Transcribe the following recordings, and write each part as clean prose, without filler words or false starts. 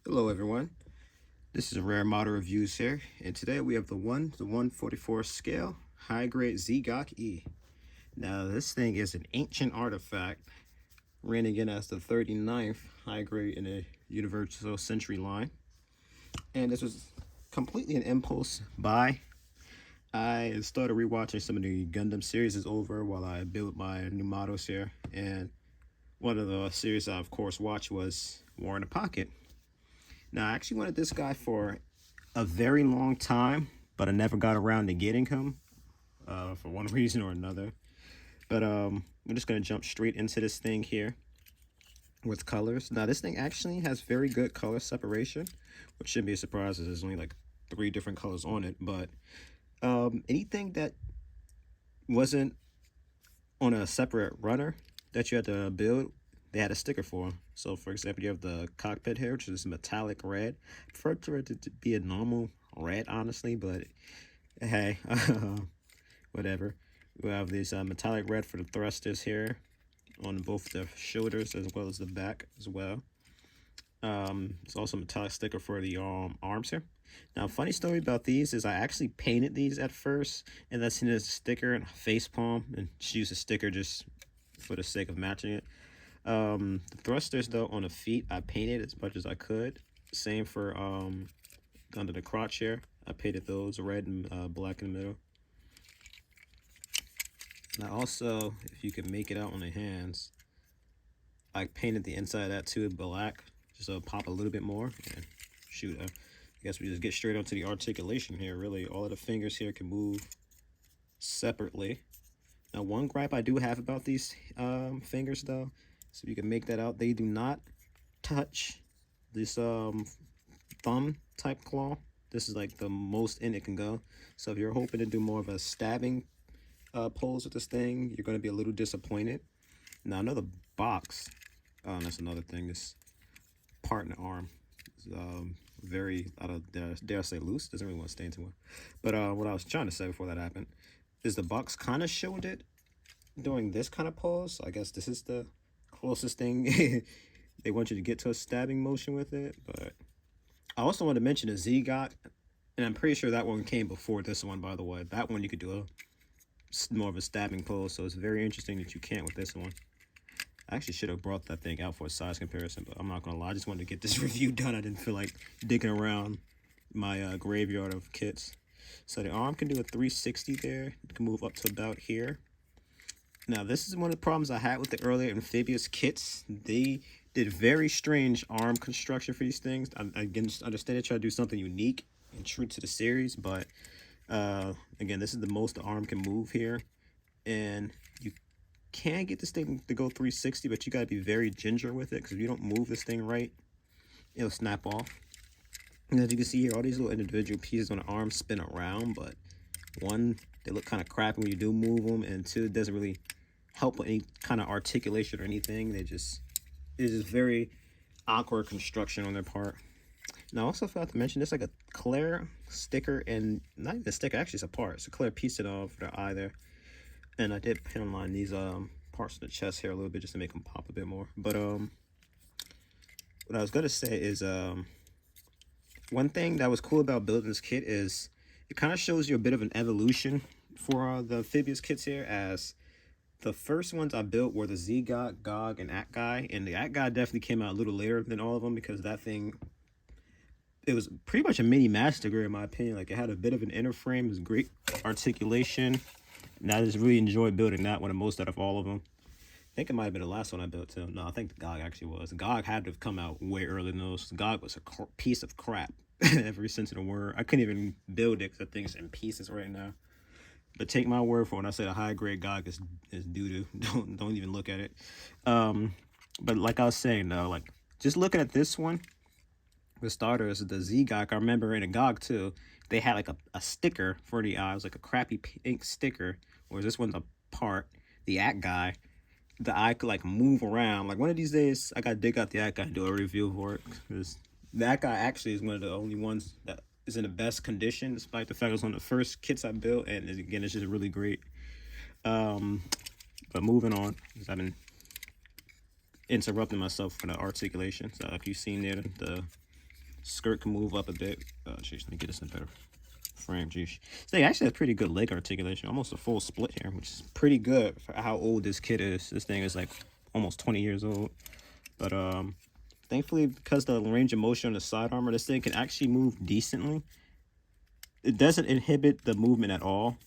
Hello everyone, this is Rare Model Reviews here, and today we have the 144 scale high grade HGUC E. Now this thing is an ancient artifact, reigning in as the 39th high grade in the Universal Century line, and this was completely an impulse buy. I started rewatching some of the Gundam series over while I built my new models here, and one of the series I of course watched was War in the Pocket. Now, I actually wanted this guy for a very long time, but I never got around to getting him for one reason or another. But we're just going to jump straight into this thing here with colors. Now, this thing actually has very good color separation, which shouldn't be a surprise as there's only like 3 different colors on it. But anything that wasn't on a separate runner that you had to build, they had a sticker for. So for example, you have the cockpit here, which is metallic red. I prefer it to be a normal red, honestly, but hey, whatever. We have these metallic red for the thrusters here on both the shoulders as well as the back as well. It's also a metallic sticker for the arms here. Now, funny story about these is I actually painted these at first, and that's in a sticker and face palm, and just used a sticker just for the sake of matching it. The thrusters though on the feet I painted as much as I could. Same for under the crotch here. I painted those red and black in the middle. Now also, if you can make it out on the hands, I painted the inside of that too black, just so it'll pop a little bit more. And shoot, I guess we just get straight onto the articulation here. Really, all of the fingers here can move separately. Now, one gripe I do have about these fingers though, so you can make that out, they do not touch this thumb type claw. This is like the most in it can go. So if you're hoping to do more of a stabbing pose with this thing, you're going to be a little disappointed. Now another box, that's another thing, this part in the arm is very, I don't dare say loose, doesn't really want to stay into one. But what I was trying to say before that happened is the box kind of showed it doing this kind of pose. I guess this is the closest thing they want you to get to a stabbing motion with it. But I also want to mention a HGUC, and I'm pretty sure that one came before this one, by the way. That one you could do a more of a stabbing pose, so it's very interesting that you can't with this one. I actually should have brought that thing out for a size comparison, but I'm not gonna lie, I just wanted to get this review done. I didn't feel like digging around my graveyard of kits. So the arm can do a 360 there. It can move up to about here. Now, this is one of the problems I had with the earlier amphibious kits. They did very strange arm construction for these things. I understand they try to do something unique and true to the series, but again, this is the most the arm can move here. And you can get this thing to go 360, but you got to be very ginger with it, because if you don't move this thing right, it'll snap off. And as you can see here, all these little individual pieces on the arm spin around, but one, they look kind of crappy when you do move them, and two, it doesn't really help with any kind of articulation or anything. It's just very awkward construction on their part. Now, I also forgot to mention, there's like a clear sticker, and not even a sticker, actually it's a part. It's a clear piece of their eye there. And I did pin line these parts of the chest here a little bit just to make them pop a bit more. But what I was gonna say is one thing that was cool about building this kit is it kind of shows you a bit of an evolution for the amphibious kits here, as the first ones I built were the HGUC, GOG, and AT-Guy, and the AT-Guy definitely came out a little later than all of them, because that thing, it was pretty much a mini master grade in my opinion. Like, it had a bit of an inner frame, it was great articulation, and I just really enjoyed building that one the most out of all of them. I think it might have been the last one I built too. No, I think the GOG actually was. The GOG had to have come out way earlier than those. The GOG was a piece of crap, every sense of the word. I couldn't even build it because I think it's in pieces right now. But take my word for it when I say a high grade GOG is doo-doo. Don't even look at it. But like I was saying though, like just looking at this one, for starters, the HGUC, I remember in a GOG too, they had like a sticker for the eye. It was like a crappy pink sticker, whereas this one's a part. The AT-Guy, the eye could like move around. Like one of these days, I gotta dig out the AT-Guy and do a review for it, because the AT-Guy actually is one of the only ones that is in the best condition, despite the fact it was one of the first kits I built, and again, it's just really great. But moving on, because I've been interrupting myself for the articulation. So like you've seen there, the skirt can move up a bit. Jeez, let me get this in better frame. Jeez, so they actually has pretty good leg articulation, almost a full split here, which is pretty good for how old this kit is. This thing is like almost 20 years old, but thankfully, because the range of motion on the side armor, this thing can actually move decently. It doesn't inhibit the movement at all.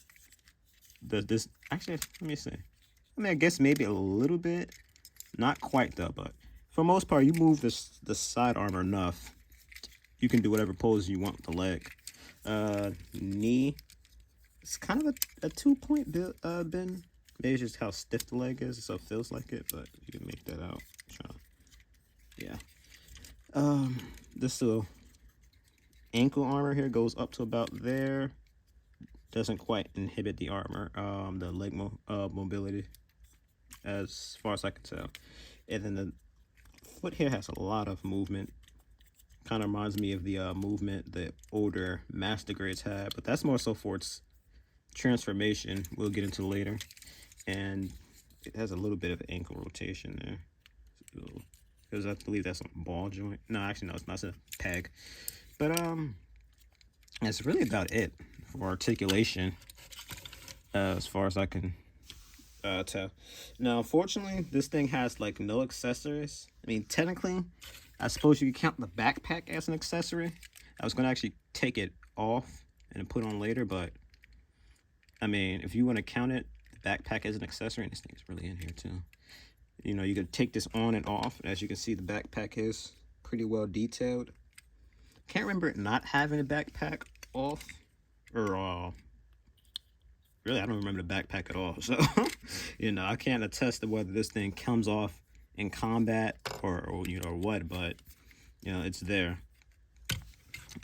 This actually, let me see. I mean, I guess maybe a little bit, not quite though, but for the most part, you move the side armor enough, you can do whatever pose you want with the leg. Knee, it's kind of a 2-point bend. Maybe it's just how stiff the leg is, so it feels like it, but you can make that out. Yeah. This little ankle armor here goes up to about there. Doesn't quite inhibit the armor, the leg mobility, as far as I can tell. And then the foot here has a lot of movement. Kind of reminds me of the movement that older master grades had, but that's more so for its transformation. We'll get into later. And it has a little bit of ankle rotation there, because I believe that's a ball joint. No, actually no, it's not. It's a peg. But that's really about it for articulation, as far as I can tell. Now, unfortunately, this thing has like no accessories. I mean, technically, I suppose you could count the backpack as an accessory. I was gonna actually take it off and put on later, but I mean, if you want to count it, the backpack as an accessory, and this thing is really in here too. You know, you could take this on and off. As you can see, the backpack is pretty well detailed. Can't remember it not having a backpack off, or really, I don't remember the backpack at all. So, you know, I can't attest to whether this thing comes off in combat or you know, or what, but you know, it's there.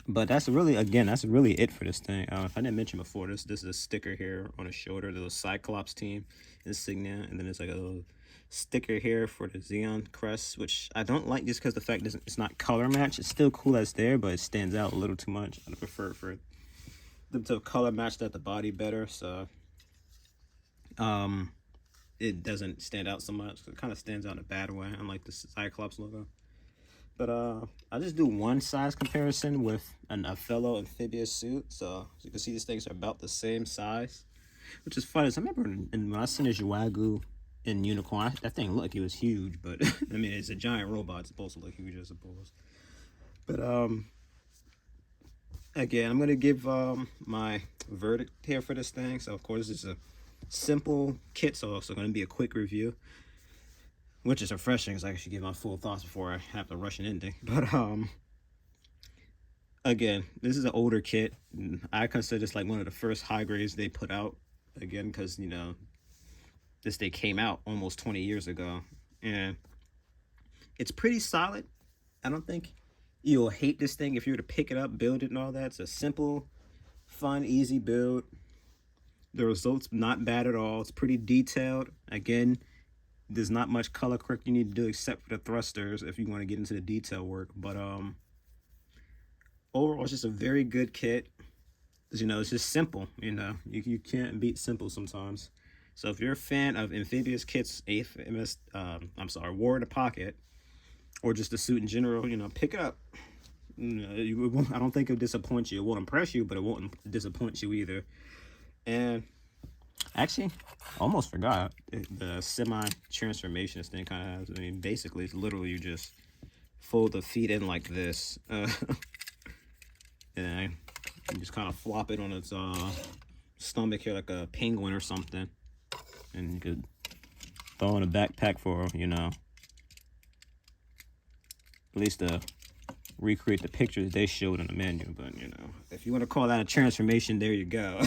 But that's really, again, that's really it for this thing. If I didn't mention before, this is a sticker here on the shoulder, the Cyclops team insignia, and then there's like a little sticker here for the Xeon crest, which I don't like just because the fact that it's not color match. It's still cool that's there, but it stands out a little too much. I'd prefer for them to color match that the body better, so it doesn't stand out so much. It kind of stands out in a bad way, unlike the Cyclops logo. But I'll just do one size comparison with a fellow amphibious suit. So as you can see, these things are about the same size, which is funny. So I remember when I seen this Wagyu in Unicorn, that thing looked like it was huge, but I mean, it's a giant robot. It's supposed to look huge, I suppose. But again, I'm gonna give my verdict here for this thing. So of course, it's a simple kit, so it's gonna be a quick review, which is refreshing because I can give my full thoughts before I have to rush an ending. But again, this is an older kit. I consider this like one of the first high grades they put out. Again, because you know, this thing came out almost 20 years ago, and it's pretty solid. I don't think you'll hate this thing if you were to pick it up, build it, and all that. It's a simple, fun, easy build. The results not bad at all. It's pretty detailed. Again, there's not much color correct you need to do except for the thrusters if you want to get into the detail work. But overall, it's just a very good kit. You know, it's just simple. You know, you can't beat simple sometimes. So if you're a fan of amphibious kits, War in the Pocket, or just the suit in general, you know, pick it up. You know, I don't think it'll disappoint you. It won't impress you, but it won't disappoint you either. And actually, almost forgot the semi-transformation this thing kind of has. I mean, basically, it's literally you just fold the feet in like this, and you just kind of flop it on its stomach here like a penguin or something, and you could throw in a backpack for, you know, at least recreate the pictures they showed in the menu. But you know, if you want to call that a transformation, there you go.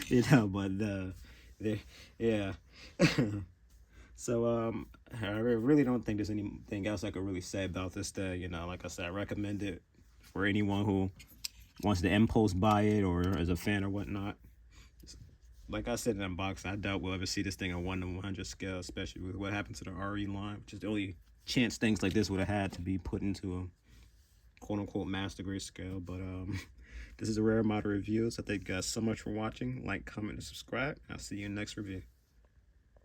You know, but yeah. So I really don't think there's anything else I could really say about this thing. You know, like I said, I recommend it for anyone who wants to impulse buy it or as a fan or whatnot. Like I said in unboxing, I doubt we'll ever see this thing on 1 to 100 scale, especially with what happened to the RE line, which is the only chance things like this would have had to be put into a quote-unquote master grade scale. But this is a rare model review, so thank you guys so much for watching. Like, comment, and subscribe. I'll see you in the next review.